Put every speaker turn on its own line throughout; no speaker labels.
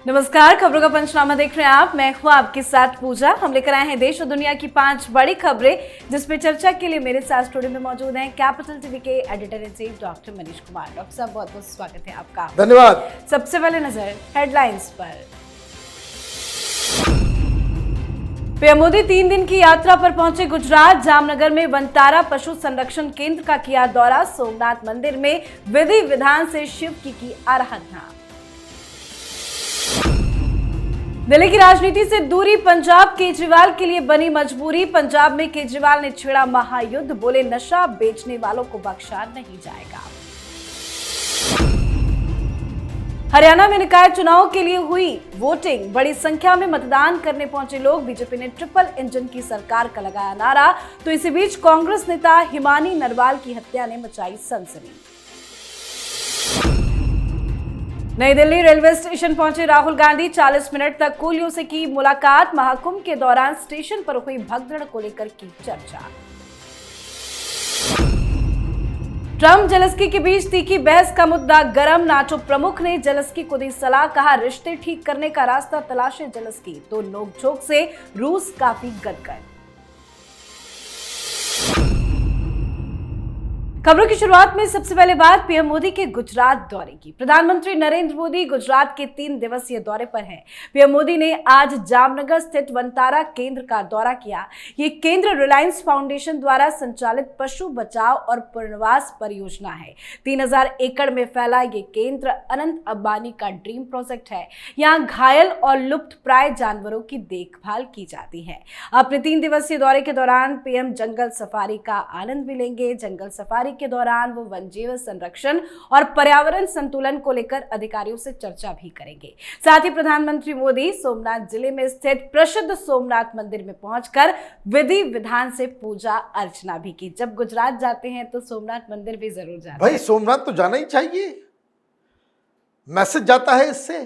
नमस्कार, खबरों का पंचनामा देख रहे हैं आप। मैं हूं आपके साथ पूजा। हम लेकर आए हैं देश और दुनिया की 5 बड़ी खबरें जिसमें चर्चा के लिए मेरे साथ स्टूडियो में मौजूद हैं कैपिटल टीवी के editor in chief doctor Manish Kumar. Doctor साहब, बहुत बहुत स्वागत है आपका।
धन्यवाद।
सबसे पहले नजर हेडलाइंस पर। पीएम मोदी 3 दिन की यात्रा पर पहुंचे गुजरात। जामनगर में वनतारा पशु संरक्षण केंद्र का किया दौरा। सोमनाथ मंदिर में विधि विधान से शिव की आराधना। दिल्ली की राजनीति से दूरी पंजाब केजरीवाल के लिए बनी मजबूरी। पंजाब में केजरीवाल ने छेड़ा महायुद्ध, बोले नशा बेचने वालों को बख्शा नहीं जाएगा। हरियाणा में निकाय चुनाव के लिए हुई वोटिंग, बड़ी संख्या में मतदान करने पहुंचे लोग। बीजेपी ने ट्रिपल इंजन की सरकार का लगाया नारा, तो इसी बीच कांग्रेस नेता हिमानी नरवाल की हत्या ने मचाई सनसनी। नई दिल्ली रेलवे स्टेशन पहुंचे राहुल गांधी। 40 मिनट तक कूलियों से की मुलाकात। महाकुंभ के दौरान स्टेशन पर हुई भगदड़ को लेकर की चर्चा। ट्रंप जेलेंस्की के बीच तीखी बहस का मुद्दा गर्म। नाटो प्रमुख ने जेलेंस्की को दी सलाह, कहा रिश्ते ठीक करने का रास्ता तलाशे जेलेंस्की। तो नोकझोंक से रूस काफी गदगद। खबरों की शुरुआत में सबसे पहले बात पीएम मोदी के गुजरात दौरे की। प्रधानमंत्री नरेंद्र मोदी गुजरात के 3 दिवसीय दौरे पर हैं। पीएम मोदी ने आज जामनगर स्थित वनतारा केंद्र का दौरा किया। ये केंद्र रिलायंस फाउंडेशन द्वारा संचालित पशु बचाव और पुनर्वास परियोजना है। 3000 एकड़ में फैला ये केंद्र अनंत अंबानी का ड्रीम प्रोजेक्ट है। यहाँ घायल और लुप्त प्राय जानवरों की देखभाल की जाती है। अपने 3 दिवसीय दौरे के दौरान पीएम जंगल सफारी का आनंद भी लेंगे। जंगल सफारी के दौरान वो वन्यजीव संरक्षण और पर्यावरण संतुलन को लेकर अधिकारियों से चर्चा भी करेंगे। साथ ही प्रधानमंत्री मोदी सोमनाथ जिले में स्थित प्रसिद्ध सोमनाथ मंदिर में पहुंचकर विधि विधान से पूजा अर्चना भी की। जब गुजरात जाते हैं तो सोमनाथ मंदिर भी जरूर जाना।
भाई सोमनाथ तो जाना ही चाहिए, मैसेज जाता है इससे।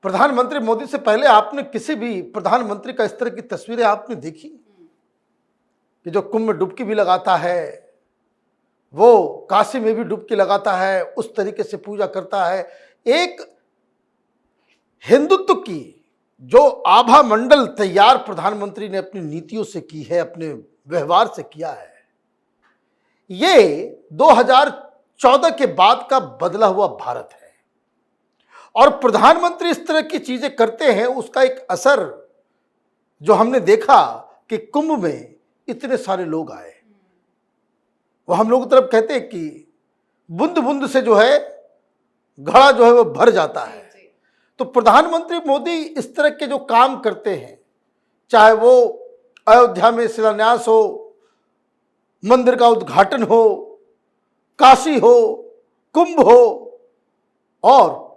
प्रधानमंत्री मोदी से पहले आपने किसी भी प्रधानमंत्री का इस तरह की तस्वीरें आपने देखी कि जो कुंभ में डुबकी भी लगाता है, वो काशी में भी डुबकी लगाता है, उस तरीके से पूजा करता है। एक हिंदुत्व की जो आभा मंडल तैयार प्रधानमंत्री ने अपनी नीतियों से की है, अपने व्यवहार से किया है। ये 2014 के बाद का बदला हुआ भारत है और प्रधानमंत्री इस तरह की चीजें करते हैं, उसका एक असर जो हमने देखा कि कुंभ में इतने सारे लोग आए। वो हम लोग तरफ कहते हैं कि बूंद बूंद से जो है घड़ा जो है वो भर जाता है। तो प्रधानमंत्री मोदी इस तरह के जो काम करते हैं, चाहे वो अयोध्या में शिलान्यास हो, मंदिर का उद्घाटन हो, काशी हो, कुंभ हो, और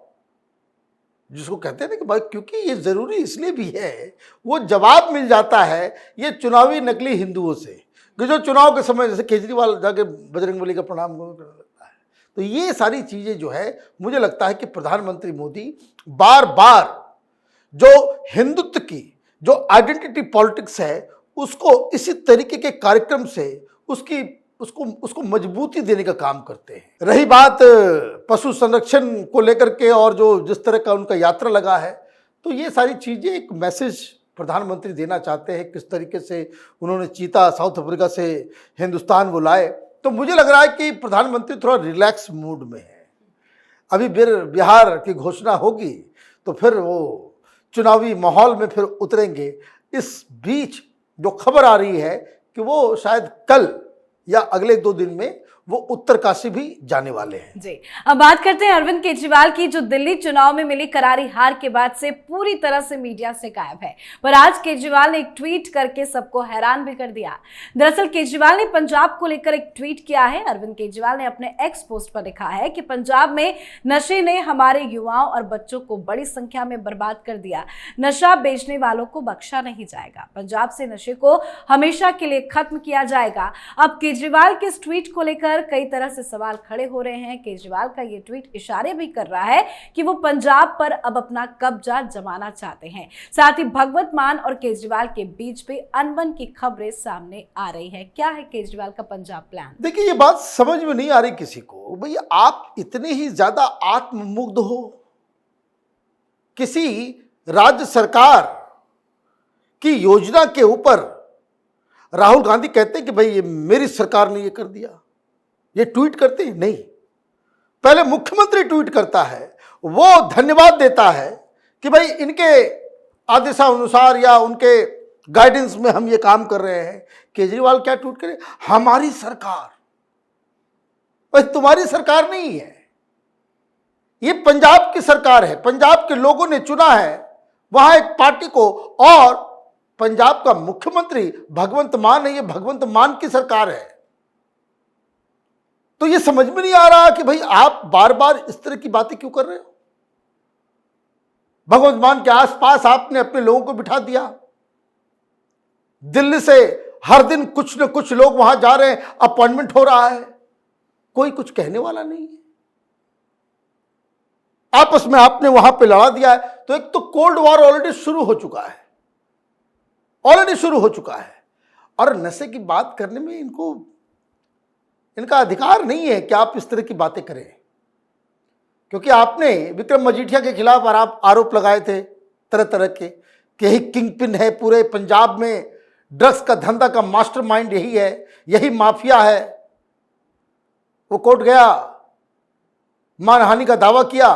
जिसको कहते हैं ना कि भाई क्योंकि ये जरूरी इसलिए भी है, वो जवाब मिल जाता है ये चुनावी नकली हिंदुओं से कि जो चुनाव के समय जैसे केजरीवाल जाके बजरंगबली का प्रणाम करने लगता है। तो ये सारी चीजें जो है मुझे लगता है कि प्रधानमंत्री मोदी बार बार जो हिंदुत्व की जो आइडेंटिटी पॉलिटिक्स है उसको इसी तरीके के कार्यक्रम से उसको मजबूती देने का काम करते हैं। रही बात पशु संरक्षण को लेकर के और जो जिस तरह का उनका यात्रा लगा है, तो ये सारी चीजें एक मैसेज प्रधानमंत्री देना चाहते हैं। किस तरीके से उन्होंने चीता साउथ अफ्रीका से हिंदुस्तान वो लाए, तो मुझे लग रहा है कि प्रधानमंत्री थोड़ा रिलैक्स मूड में है। अभी बिहार की घोषणा होगी तो फिर वो चुनावी माहौल में फिर उतरेंगे। इस बीच जो खबर आ रही है कि वो शायद कल या अगले 2 दिन में वो उत्तरकाशी भी जाने वाले हैं।
जी, अब बात करते हैं अरविंद केजरीवाल की, जो दिल्ली चुनाव में मिली करारी हार के बाद से पूरी तरह से मीडिया से गायब है। पर आज केजरीवाल ने एक ट्वीट करके सबको हैरान भी कर दिया। दरअसल केजरीवाल ने पंजाब को लेकर एक ट्वीट किया है। अरविंद केजरीवाल ने अपने एक्स पोस्ट पर लिखा है कि पंजाब में नशे ने हमारे युवाओं और बच्चों को बड़ी संख्या में बर्बाद कर दिया। नशा बेचने वालों को बख्शा नहीं जाएगा। पंजाब से नशे को हमेशा के लिए खत्म किया जाएगा। अब केजरीवाल के इस ट्वीट को लेकर कई तरह से सवाल खड़े हो रहे हैं। केजरीवाल का ये ट्वीट इशारे भी कर रहा है कि वो पंजाब पर अब अपना कब्जा जमाना चाहते हैं। साथ ही भगवत मान और केजरीवाल के बीच भी अनबन की खबरें सामने आ रही है। क्या है केजरीवाल का पंजाब प्लान?
देखिए, ये बात समझ में नहीं आ रही किसी को। भैया आप इतने ही ज्यादा आत्ममुग्ध हो किसी राज्य सरकार की योजना के ऊपर राहुल गांधी कहते हैं कि भाई ये मेरी सरकार ने ये कर दिया, ये ट्वीट करते हैं? नहीं, पहले मुख्यमंत्री ट्वीट करता है, वो धन्यवाद देता है कि भाई इनके आदेशानुसार या उनके गाइडेंस में हम ये काम कर रहे हैं। केजरीवाल क्या ट्वीट करें? हमारी सरकार। भाई तुम्हारी सरकार नहीं है, ये पंजाब की सरकार है, पंजाब के लोगों ने चुना है वहां एक पार्टी को, और पंजाब का मुख्यमंत्री भगवंत मान है, ये भगवंत मान की सरकार है। तो ये समझ में नहीं आ रहा कि भाई आप बार बार इस तरह की बातें क्यों कर रहे हो। भगवंत मान के आसपास आपने अपने लोगों को बिठा दिया, दिल्ली से हर दिन कुछ न कुछ लोग वहां जा रहे हैं, अपॉइंटमेंट हो रहा है, कोई कुछ कहने वाला नहीं है। आपस में आपने वहां पे लड़ा दिया है। तो एक तो कोल्ड वॉर ऑलरेडी शुरू हो चुका है, और नशे की बात करने में इनका अधिकार नहीं है कि आप इस तरह की बातें करें, क्योंकि आपने विक्रम मजीठिया के खिलाफ आरोप लगाए थे तरह तरह के कि यही किंग पिन है, पूरे पंजाब में ड्रग्स का धंधा का मास्टरमाइंड यही है, यही माफिया है। वो कोर्ट गया, मानहानि का दावा किया,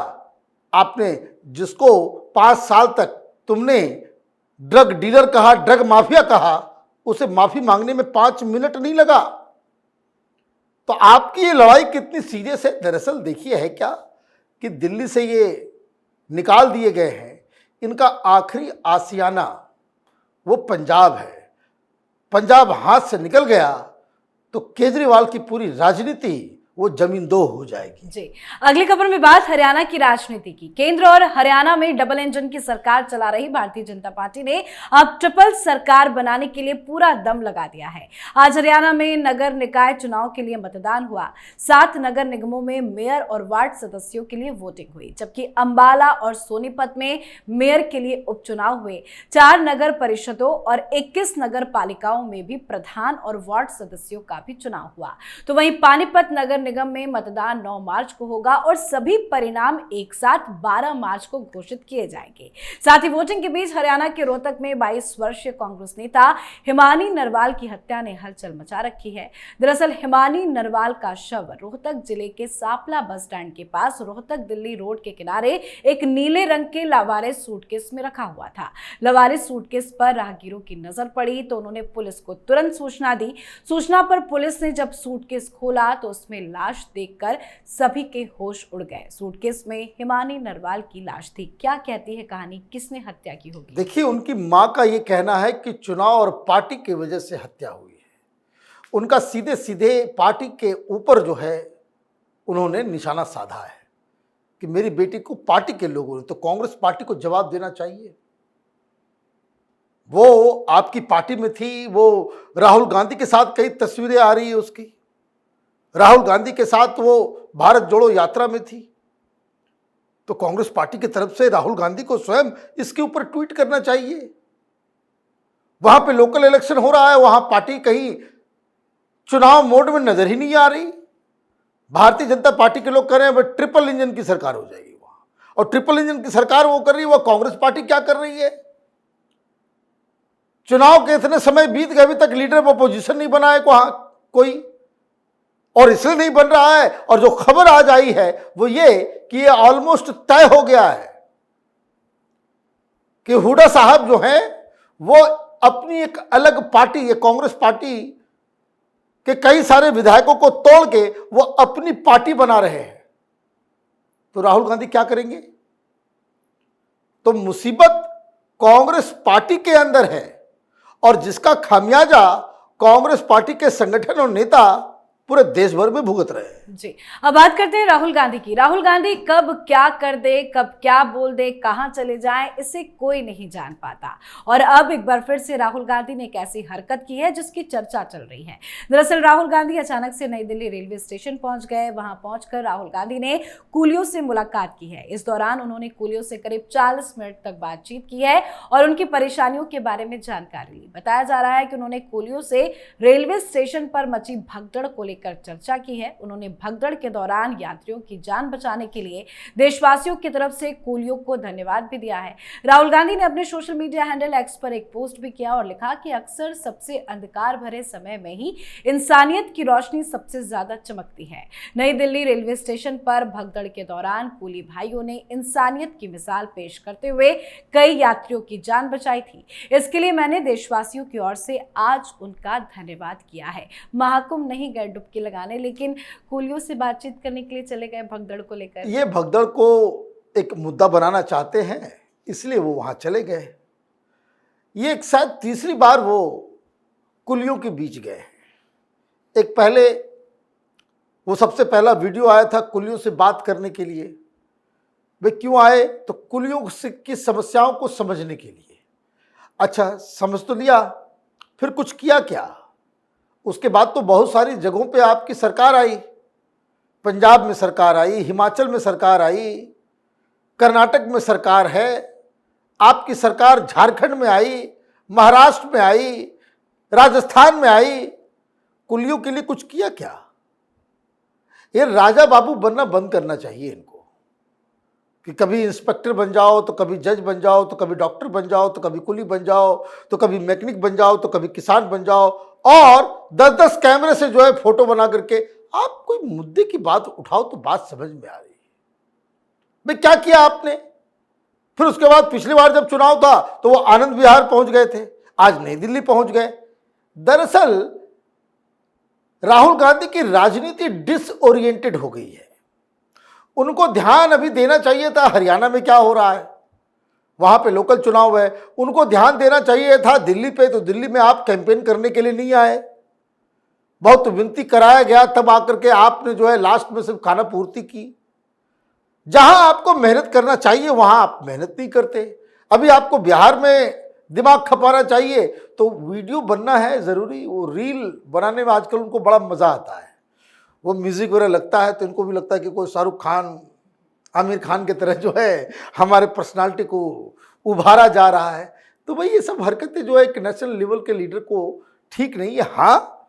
आपने जिसको 5 साल तक तुमने ड्रग डीलर कहा, ड्रग माफिया कहा, उसे माफी मांगने में 5 मिनट नहीं लगा। तो आपकी ये लड़ाई कितनी सीरियस है? दरअसल देखिए है क्या कि दिल्ली से ये निकाल दिए गए हैं, इनका आखिरी आशियाना वो पंजाब है। पंजाब हाथ से निकल गया तो केजरीवाल की पूरी राजनीति वो जमीन दो हो जाएगी।
जी, अगली खबर में बात हरियाणा की राजनीति की। केंद्र और हरियाणा में डबल इंजन की सरकार चला रही भारतीय जनता पार्टी ने अब ट्रिपल सरकार बनाने के लिए पूरा दम लगा दिया है। आज हरियाणा में नगर निकाय चुनाव के लिए मतदान हुआ। 7 नगर निगमों में मेयर और वार्ड सदस्यों के लिए वोटिंग हुई, जबकि अंबाला और सोनीपत में मेयर के लिए उपचुनाव हुए। 4 नगर परिषदों और 21 नगर पालिकाओं में भी प्रधान और वार्ड सदस्यों का भी चुनाव हुआ। तो वहीं पानीपत नगर निगम में मतदान 9 मार्च को होगा और सभी परिणाम एक साथ 12 मार्च को घोषित किए जाएंगे। साथ ही वोटिंग के बीच हरियाणा के रोहतक में 22 वर्षीय कांग्रेस नेता हिमानी नरवाल की हत्या ने हलचल मचा रखी है। दरअसल हिमानी नरवाल का शव रोहतक जिले के सापला बस स्टैंड के पास रोहतक दिल्ली रोड के किनारे एक नीले रंग के लावारिस सूटकेस में रखा हुआ था। लावारिस सूटकेस पर राहगीरों की नजर पड़ी तो उन्होंने पुलिस को तुरंत सूचना दी। सूचना पर पुलिस ने जब सूटकेस खोला तो उसमें लाश देखकर सभी के होश उड़ गए। सूटकेस में हिमानी नरवाल की लाश थी। क्या कहती है कहानी, किसने हत्या की होगी?
देखिए, उनकी मां का ये कहना है कि चुनाव और पार्टी की वजह से हत्या हुई है। उनका सीधे सीधे पार्टी के ऊपर जो है उन्होंने निशाना साधा है कि मेरी बेटी को पार्टी के लोगों ने, तो कांग्रेस पार्टी को जवाब देना चाहिए। वो आपकी पार्टी में थी, वो राहुल गांधी के साथ कई तस्वीरें आ रही है उसकी, राहुल गांधी के साथ वो भारत जोड़ो यात्रा में थी। तो कांग्रेस पार्टी की तरफ से राहुल गांधी को स्वयं इसके ऊपर ट्वीट करना चाहिए। वहां पे लोकल इलेक्शन हो रहा है, वहां पार्टी कहीं चुनाव मोड में नजर ही नहीं आ रही। भारतीय जनता पार्टी के लोग कह रहे हैं ट्रिपल इंजन की सरकार हो जाएगी वहां, और ट्रिपल इंजन की सरकार वो कर रही है, वो कांग्रेस पार्टी क्या कर रही है? चुनाव के इतने समय बीत गए, अभी तक लीडर ऑफ अपोजिशन नहीं बना है वहां कोई, और इसलिए नहीं बन रहा है। और जो खबर आज आई है वो ये कि ये ऑलमोस्ट तय हो गया है कि हुड्डा साहब जो हैं वो अपनी एक अलग पार्टी, ये कांग्रेस पार्टी के कई सारे विधायकों को तोड़ के वो अपनी पार्टी बना रहे हैं। तो राहुल गांधी क्या करेंगे? तो मुसीबत कांग्रेस पार्टी के अंदर है, और जिसका खामियाजा कांग्रेस पार्टी के संगठन और नेता पूरे देश भर में भुगत रहे हैं।
जी, अब बात करते हैं राहुल गांधी की। राहुल गांधी कब क्या कर दे, कब क्या बोल दे, कहां चले जाएं, इसे कोई नहीं जान पाता। और अब एक बार फिर से राहुल गांधी ने एक ऐसी हरकत की है जिसकी चर्चा चल रही है। दरअसल राहुल गांधी अचानक से नई दिल्ली रेलवे स्टेशन पहुंच गए। वहां पहुंचकर राहुल गांधी ने कूलियों से मुलाकात की है। इस दौरान उन्होंने कूलियों से करीब 40 मिनट तक बातचीत की है और उनकी परेशानियों के बारे में जानकारी ली। बताया जा रहा है कि उन्होंने कूलियों से रेलवे स्टेशन पर मची भगदड़ को लेकर लेकर चर्चा की है। उन्होंने भगदड़ के दौरान यात्रियों की जान बचाने के लिए देशवासियों की तरफ से कूलियों को धन्यवाद भी दिया है। राहुल गांधी ने अपने सोशल मीडिया हैंडल एक्स पर एक पोस्ट भी किया और लिखा कि अक्सर सबसे अंधकार भरे समय में ही इंसानियत की रोशनी सबसे ज्यादा चमकती है। नई दिल्ली रेलवे स्टेशन पर भगदड़ के दौरान कूली भाइयों ने इंसानियत की मिसाल पेश करते हुए कई यात्रियों की जान बचाई थी। इसके लिए मैंने देशवासियों की ओर से आज उनका धन्यवाद किया है। महाकुंभ नहीं गए डुबकी लगाने, लेकिन कूलियों से बातचीत करने के लिए चले गए भगदड़ को लेकर।
ये भगदड़ को एक मुद्दा बनाना चाहते हैं, इसलिए वो वहां चले गए। ये एक शायद तीसरी बार वो कुलियों के बीच गए। एक पहले वो सबसे पहला वीडियो आया था कुलियों से बात करने के लिए। वे क्यों आए? तो कुलियों की समस्याओं को समझने के लिए। अच्छा, समझ तो लिया, फिर कुछ किया क्या? उसके बाद तो बहुत सारी जगहों पे आपकी सरकार आई। पंजाब में सरकार आई, हिमाचल में सरकार आई, कर्नाटक में सरकार है, आपकी सरकार झारखंड में आई, महाराष्ट्र में आई, राजस्थान में आई। कुलियों के लिए कुछ किया क्या? ये राजा बाबू बनना बंद करना चाहिए इनको, कि कभी इंस्पेक्टर बन जाओ तो कभी जज बन जाओ तो कभी डॉक्टर बन जाओ तो कभी कुली बन जाओ तो कभी मैकेनिक बन जाओ तो कभी किसान बन जाओ, और 10-10 कैमरे से जो है फोटो बना करके आप कोई मुद्दे की बात उठाओ तो बात समझ में आ रही है। भाई क्या किया आपने? फिर उसके बाद पिछली बार जब चुनाव था तो वो आनंद विहार पहुंच गए थे, आज नई दिल्ली पहुंच गए। दरअसल राहुल गांधी की राजनीति डिसओरिएंटेड हो गई है। उनको ध्यान अभी देना चाहिए था हरियाणा में क्या हो रहा है, वहां पे लोकल चुनाव है। उनको ध्यान देना चाहिए था दिल्ली पे, तो दिल्ली में आप कैंपेन करने के लिए नहीं आए। बहुत विनती कराया गया, तब आकर के आपने जो है लास्ट में सिर्फ खाना पूर्ति की। जहां आपको मेहनत करना चाहिए वहां आप मेहनत नहीं करते। अभी आपको बिहार में दिमाग खपाना चाहिए तो वीडियो बनना है जरूरी। वो रील बनाने में आजकल उनको बड़ा मजा आता है। वो म्यूजिक वगैरह लगता है तो इनको भी लगता है कि कोई शाहरुख खान, आमिर खान की तरह जो है हमारे पर्सनालिटी को उभारा जा रहा है। तो भाई ये सब हरकतें जो है एक नेशनल लेवल के लीडर को ठीक नहीं है। हाँ,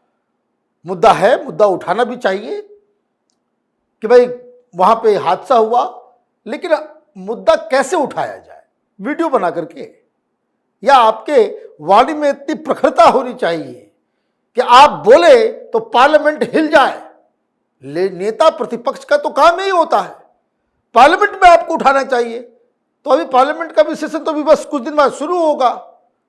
मुद्दा है, मुद्दा उठाना भी चाहिए कि भाई वहां पे हादसा हुआ, लेकिन मुद्दा कैसे उठाया जाए? वीडियो बना करके, या आपके वाणी में इतनी प्रखरता होनी चाहिए कि आप बोले तो पार्लियामेंट हिल जाए। नेता प्रतिपक्ष का तो काम ही होता है, पार्लियामेंट में आपको उठाना चाहिए। तो अभी पार्लियामेंट का भी सेशन तो अभी बस कुछ दिन बाद शुरू होगा,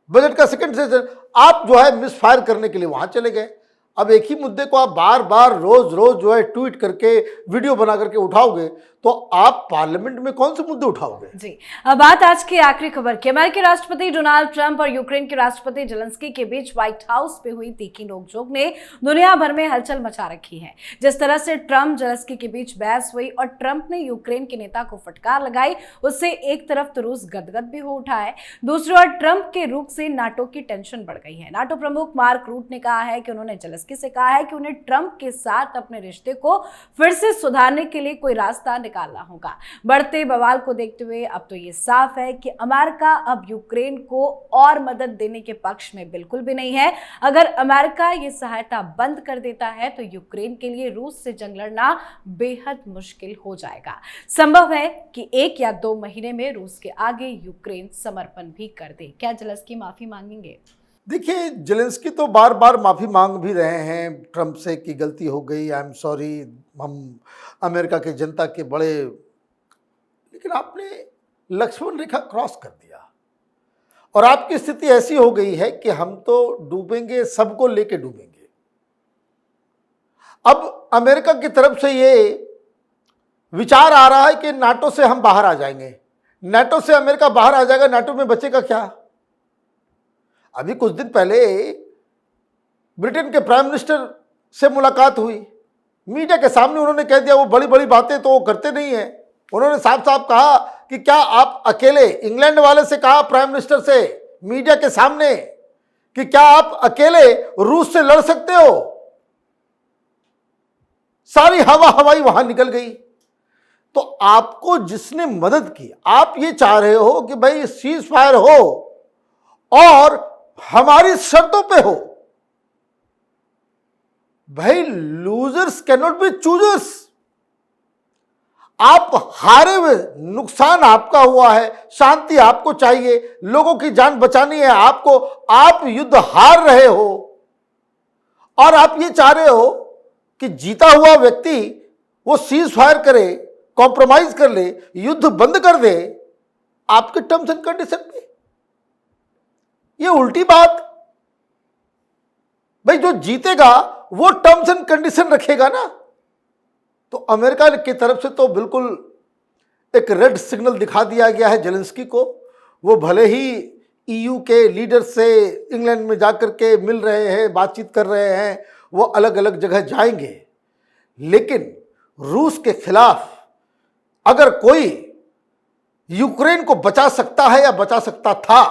बजट का सेकंड सेशन। आप जो है मिस फायर करने के लिए वहां चले गए। अब एक ही मुद्दे को आप बार बार रोज रोज जो है ट्वीट करके वीडियो बना करके उठाओगे तो आप पार्लियामेंट में कौन से मुद्दे उठाओगे?
जी, अब बात आज की आखिरी खबर की। अमेरिकी राष्ट्रपति डोनाल्ड ट्रंप और यूक्रेन के राष्ट्रपति जेलेंस्की के बीच व्हाइट हाउस पे हुई तीखी नोकझोंक ने दुनिया भर में हलचल मचा रखी है। जिस तरह से ट्रंप जेलेंस्की के बीच बहस हुई और ट्रंप ने यूक्रेन के नेता को फटकार लगाई, उससे एक तरफ तो रूस गदगद भी हो उठा है, दूसरी ओर ट्रंप के रुख से नाटो की टेंशन बढ़ गई है। नाटो प्रमुख मार्क रूट ने कहा है कि उन्होंने जेलेंस्की से कहा है कि उन्हें ट्रंप के साथ अपने रिश्ते को फिर से सुधारने के लिए कोई रास्ता निकालना होगा। बढ़ते बवाल को देखते हुए अब तो ये साफ है कि अमेरिका अब यूक्रेन को और मदद देने के पक्ष में बिल्कुल भी नहीं है। अगर अमेरिका ये सहायता बंद कर देता है तो यूक्रेन के लिए रूस से जंग लड़ना बेहद मुश्किल हो जाएगा। संभव है कि 1 या 2 महीने में रूस के आगे यूक्रेन समर्पण भी कर दे। क्या जेलेंस्की माफी मांगेंगे?
देखिए, जेलेंस्की तो बार बार माफ़ी मांग भी रहे हैं ट्रंप से कि गलती हो गई, आई एम सॉरी, हम अमेरिका की जनता के बड़े, लेकिन आपने लक्ष्मण रेखा क्रॉस कर दिया और आपकी स्थिति ऐसी हो गई है कि हम तो डूबेंगे, सबको लेके डूबेंगे। अब अमेरिका की तरफ से ये विचार आ रहा है कि नाटो से हम बाहर आ जाएंगे। नाटो से अमेरिका बाहर आ जाएगा, नाटो में बचेगा क्या? अभी कुछ दिन पहले ब्रिटेन के प्राइम मिनिस्टर से मुलाकात हुई, मीडिया के सामने उन्होंने कह दिया वो बड़ी बड़ी बातें तो वो करते नहीं है। उन्होंने साफ साफ कहा कि क्या आप अकेले, इंग्लैंड वाले से कहा प्राइम मिनिस्टर से मीडिया के सामने कि क्या आप अकेले रूस से लड़ सकते हो? सारी हवाई वहां निकल गई। तो आपको जिसने मदद की, आप ये चाह रहे हो कि भाई सीज फायर हो और हमारी शर्तों पे हो। भाई losers can not be choosers. आप हारे हुए, नुकसान आपका हुआ है, शांति आपको चाहिए, लोगों की जान बचानी है आपको, आप युद्ध हार रहे हो और आप ये चाह रहे हो कि जीता हुआ व्यक्ति वो सीज फायर करे, कॉम्प्रोमाइज कर ले, युद्ध बंद कर दे आपके टर्म्स एंड कंडीशन पे। ये उल्टी बात। भाई जो जीतेगा वो टर्म्स एंड कंडीशन रखेगा ना। तो अमेरिका की तरफ से तो बिल्कुल एक रेड सिग्नल दिखा दिया गया है जेलेंस्की को। वो भले ही ईयू के लीडर से इंग्लैंड में जाकर के मिल रहे हैं, बातचीत कर रहे हैं, वो अलग अलग जगह जाएंगे, लेकिन रूस के खिलाफ अगर कोई यूक्रेन को बचा सकता है या बचा सकता था,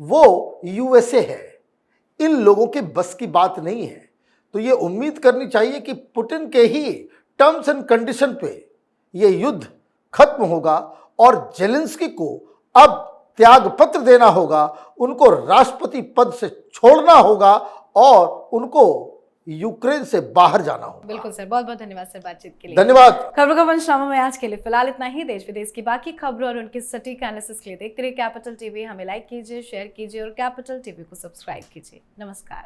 वो यूएसए है। इन लोगों के बस की बात नहीं है। तो ये उम्मीद करनी चाहिए कि पुतिन के ही टर्म्स एंड कंडीशन पे ये युद्ध खत्म होगा और जेलेंस्की को अब त्याग पत्र देना होगा, उनको राष्ट्रपति पद से छोड़ना होगा और उनको यूक्रेन से बाहर जाना होगा।
बिल्कुल सर, बहुत बहुत धन्यवाद सर बातचीत के लिए।
धन्यवाद।
खबरों का पंचनामा में आज के लिए फिलहाल इतना ही। देश विदेश की बाकी खबरों और उनके सटीक एनालिसिस के लिए देखते रहिए कैपिटल टीवी। हमें लाइक कीजिए, शेयर कीजिए और कैपिटल टीवी को सब्सक्राइब कीजिए। नमस्कार।